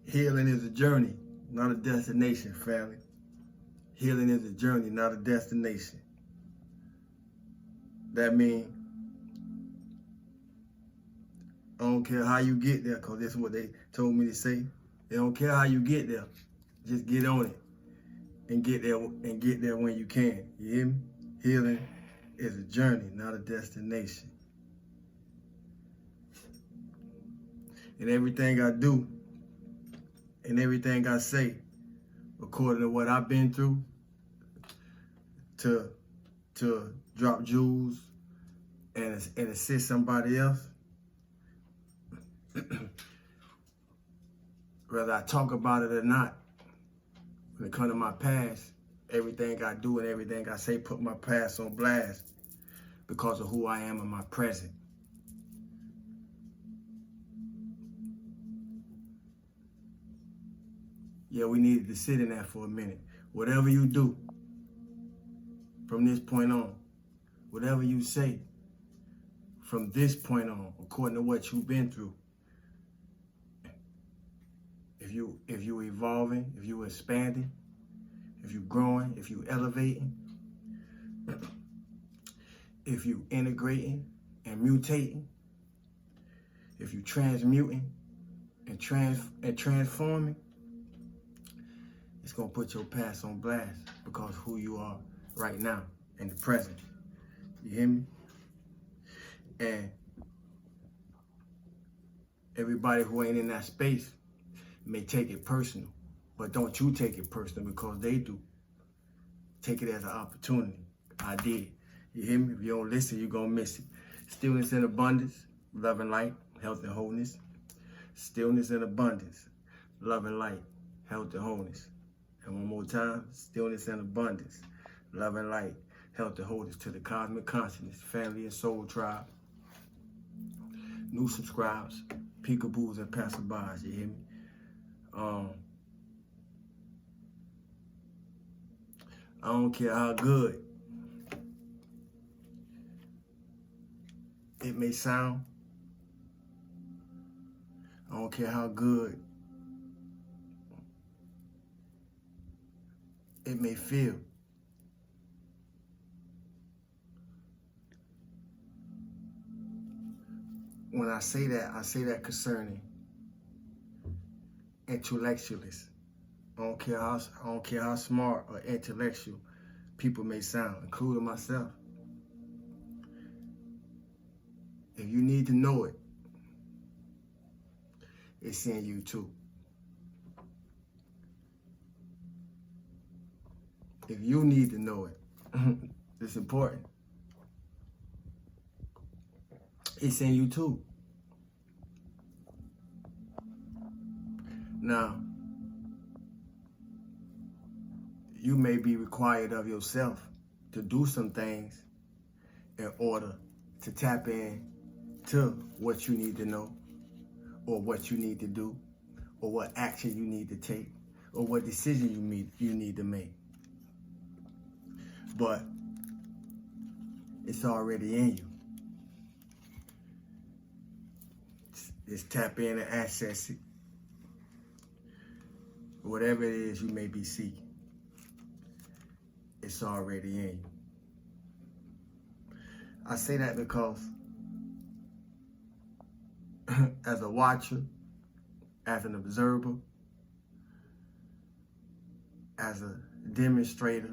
Healing is a journey, not a destination, family. Healing is a journey, not a destination. That means I don't care how you get there, because that's what they told me to say. They don't care how you get there. Just get on it and get there when you can. You hear me? Healing is a journey, not a destination. And everything I do and everything I say, according to what I've been through, to drop jewels and assist somebody else, whether I talk about it or not, when it comes to my past, everything I do and everything I say put my past on blast because of who I am in my present. Yeah, we needed to sit in that for a minute. Whatever you do from this point on, whatever you say from this point on, according to what you've been through, if you evolving, if you expanding, if you growing, if you elevating, if you integrating and mutating, if you transmuting and transforming, it's gonna put your past on blast because of who you are right now in the present. You hear me? And everybody who ain't in that space may take it personal, but don't you take it personal because they do. Take it as an opportunity. I did. You hear me? If you don't listen, you're gonna miss it. Stillness and abundance, love and light, health and wholeness. Stillness and abundance, love and light, health and wholeness. And one more time, stillness and abundance, love and light, health and wholeness to the cosmic consciousness, family and soul tribe. New subscribers, peekaboos and passerbys, you hear me? I don't care how good it may sound. I don't care how good it may feel. When I say that concerning intellectualists. I don't care how smart or intellectual people may sound, including myself. If you need to know it, it's in you too. If you need to know it, it's important. It's in you too. Now, you may be required of yourself to do some things in order to tap in to what you need to know, or what you need to do, or what action you need to take, or what decision you need to make. But it's already in you. Just tap in and access it. Whatever it is you may be seeking, it's already in you. I say that because as a watcher, as an observer, as a demonstrator,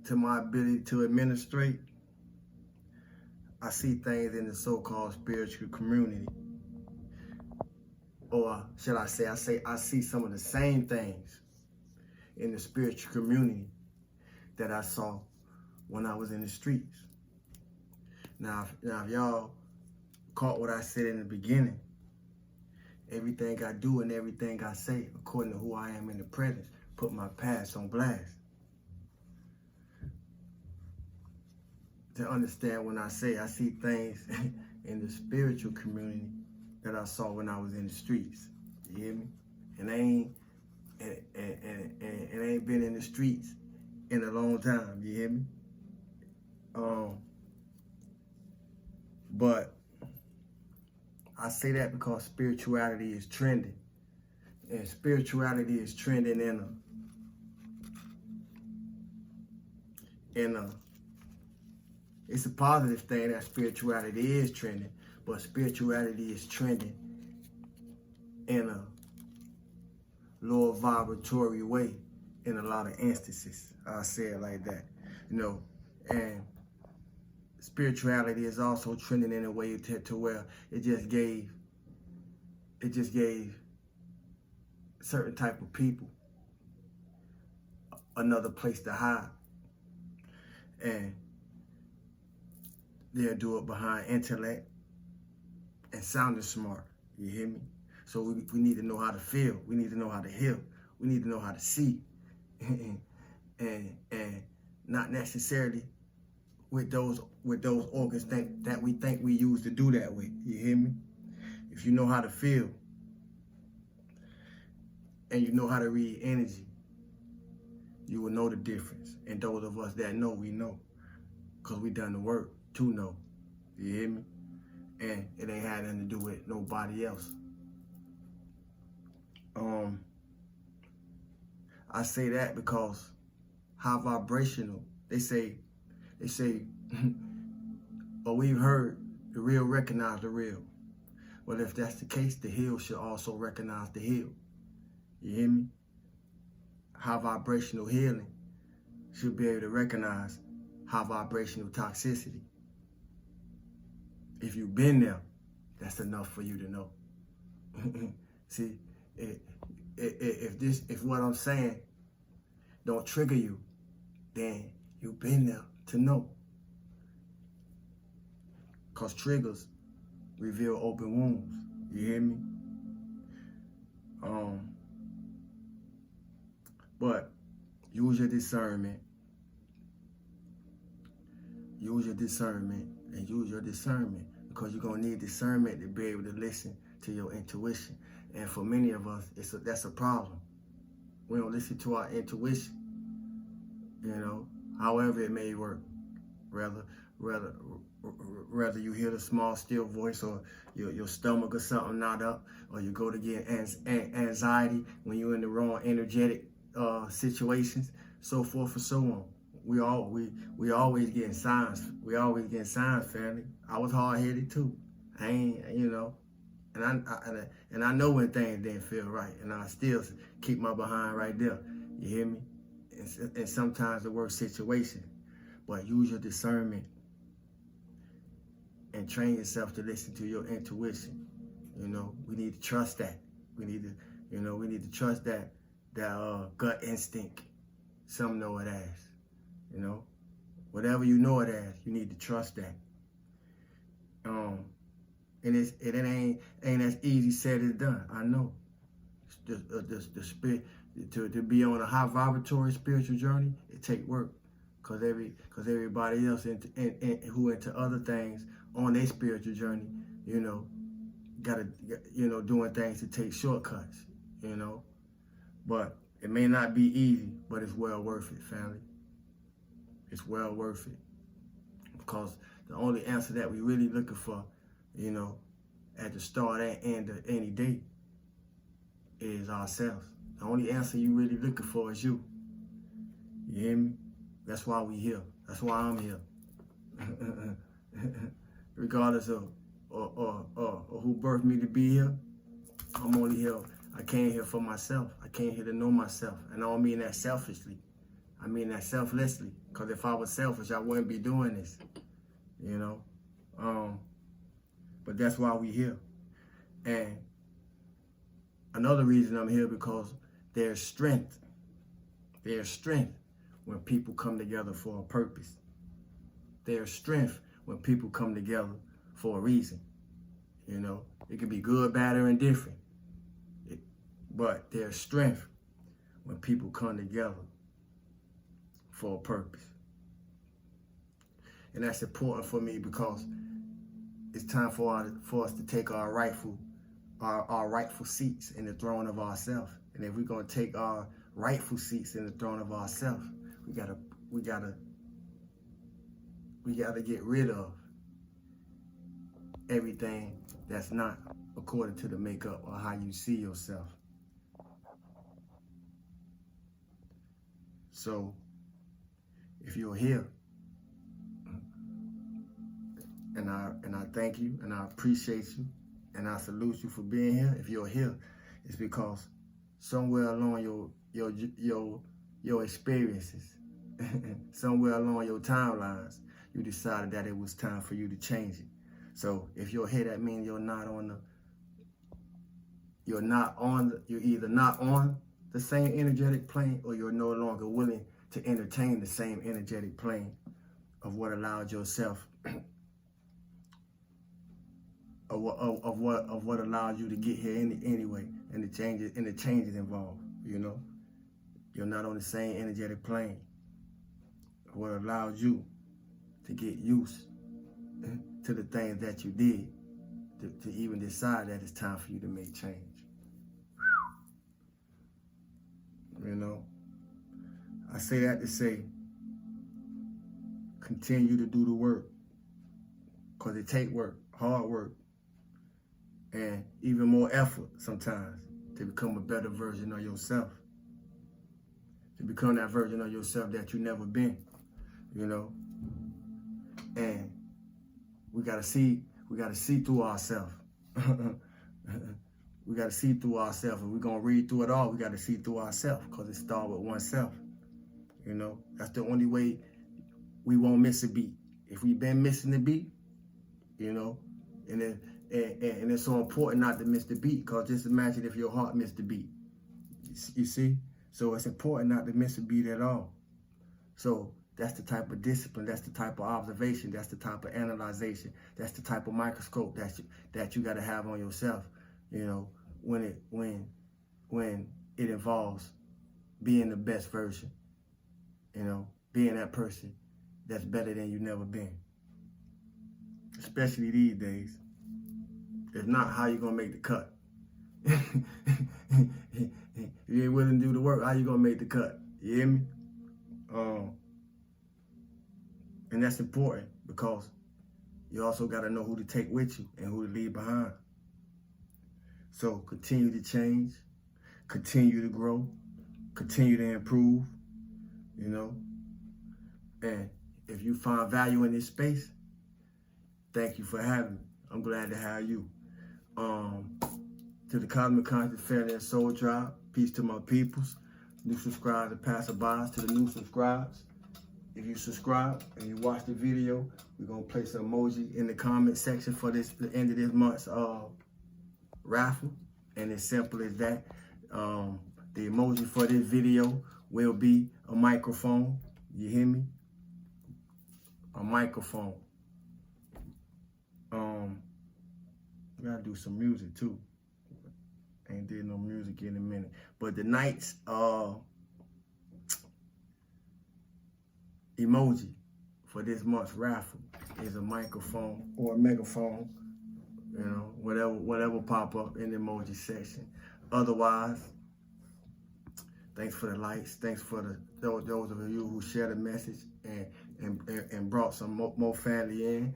to my ability to administrate, I see things in the so-called spiritual community. Or should I say I see some of the same things in the spiritual community that I saw when I was in the streets. Now if y'all caught what I said in the beginning, everything I do and everything I say, according to who I am in the present, put my past on blast. To understand when I say I see things in the spiritual community that I saw when I was in the streets. You hear me? And I ain't been in the streets in a long time. You hear me? But I say that because spirituality is trending. And spirituality is trending in a it's a positive thing that spirituality is trending, but spirituality is trending in a lower vibratory way in a lot of instances. I'll say it like that, and spirituality is also trending in a way to where it just gave certain type of people another place to hide, and they'll do it behind intellect and sounding smart. You hear me? So we need to know how to feel. We need to know how to heal. We need to know how to see, and not necessarily with those organs that we think we use to do that with. You hear me? If you know how to feel and you know how to read energy, you will know the difference. And those of us that know, we know, because we done the work to know. You hear me? And it ain't had nothing to do with nobody else. I say that because high vibrational, they say, or we've heard the real recognize the real. Well, if that's the case, the heal should also recognize the heal. You hear me? High vibrational healing should be able to recognize high vibrational toxicity. If you've been there, that's enough for you to know. See, if what I'm saying don't trigger you, then you've been there to know. Because triggers reveal open wounds. You hear me? But use your discernment. Use your discernment and use your discernment, because you're going to need discernment to be able to listen to your intuition. And for many of us, that's a problem. We don't listen to our intuition, however it may work. Rather you hear the small, still voice, or your stomach or something not up, or you go to get anxiety when you're in the wrong energetic situations, so forth and so on. We always getting signs. We always getting signs, family. I was hard-headed too. I ain't, and I know when things didn't feel right, and I still keep my behind right there. You hear me? And sometimes the worst situation. But use your discernment and train yourself to listen to your intuition. We need to trust that. We need to trust that gut instinct. Some know it as. Whatever you know it as, you need to trust that. And it ain't as easy said as done. I know. The spirit to be on a high vibratory spiritual journey, it take work. Cause everybody else who into other things on their spiritual journey, gotta doing things to take shortcuts, But it may not be easy, but it's well worth it, family. It's well worth it. Because the only answer that we really looking for, at the start and end of any day is ourselves. The only answer you really looking for is you. You hear me? That's why we here. That's why I'm here. Regardless of or who birthed me to be here, I'm only here. I came here for myself. I came here to know myself. And I don't mean that selfishly. I mean that selflessly. Because if I was selfish, I wouldn't be doing this. But that's why we here. And another reason I'm here, because there's strength. There's strength when people come together for a purpose. There's strength when people come together for a reason. It can be good, bad, or indifferent. But there's strength when people come together for a purpose. And that's important for me, because it's time for us to take our rightful seats in the throne of ourselves. And if we're going to take our rightful seats in the throne of ourselves, we gotta get rid of everything that's not according to the makeup or how you see yourself. So if you're here, and I thank you and I appreciate you and I salute you for being here. If you're here, it's because somewhere along your experiences, somewhere along your timelines, you decided that it was time for you to change it. So if you're here, that means you're either not on the same energetic plane, or you're no longer willing to entertain the same energetic plane of what allowed yourself, of what allowed you to get here anyway, and the changes involved. You know, you're not on the same energetic plane. What allowed you to get used to the things that you did to even decide that it's time for you to make change. You know, I say that to say, continue to do the work, because it takes work, hard work, and even more effort sometimes to become a better version of yourself, to become that version of yourself that you never been, you know. And we gotta see through ourselves. We gotta see through ourselves. If we're gonna read through it all, we gotta see through ourselves, because it starts with oneself. You know, that's the only way we won't miss a beat. If we've been missing the beat, you know, and it's so important not to miss the beat, because just imagine if your heart missed the beat. You see? So it's important not to miss a beat at all. So that's the type of discipline, that's the type of observation, that's the type of analyzation, that's the type of microscope that you got to have on yourself, you know, when it involves being the best version, you know, being that person that's better than you never been. Especially these days. If not, how you gonna make the cut? If you ain't willing to do the work, how you gonna make the cut? You hear me? And that's important, because you also got to know who to take with you and who to leave behind. So continue to change, continue to grow, continue to improve, you know. And if you find value in this space, thank you for having me. I'm glad to have you. To the Cosmic Conscious Family and Soul Tribe, peace to my peoples, new subscribers and passerbys, to the new subscribers. If you subscribe and you watch the video, we're going to place an emoji in the comment section for the end of this month's raffle. And as simple as that. The emoji for this video will be a microphone. You hear me? A microphone. We got to do some music too. Ain't did no music in a minute. But the night's emoji for this month's raffle is a microphone or a megaphone, you know, whatever pop up in the emoji section. Otherwise, thanks for the likes. Thanks for those of you who shared the message and brought some more family in.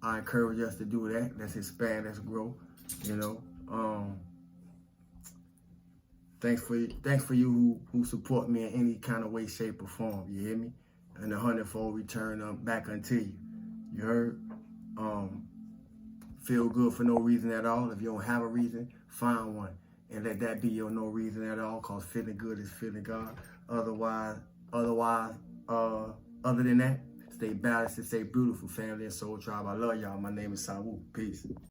I encourage us to do that. Let's expand, let's grow, you know. Thanks for you who support me in any kind of way, shape, or form. You hear me? And 100-fold return back unto you. You heard? Feel good for no reason at all. If you don't have a reason, find one. And let that be your no reason at all, because feeling good is feeling God. Other than that, stay balanced and stay beautiful, family and soul tribe. I love y'all. My name is Sawu. Peace.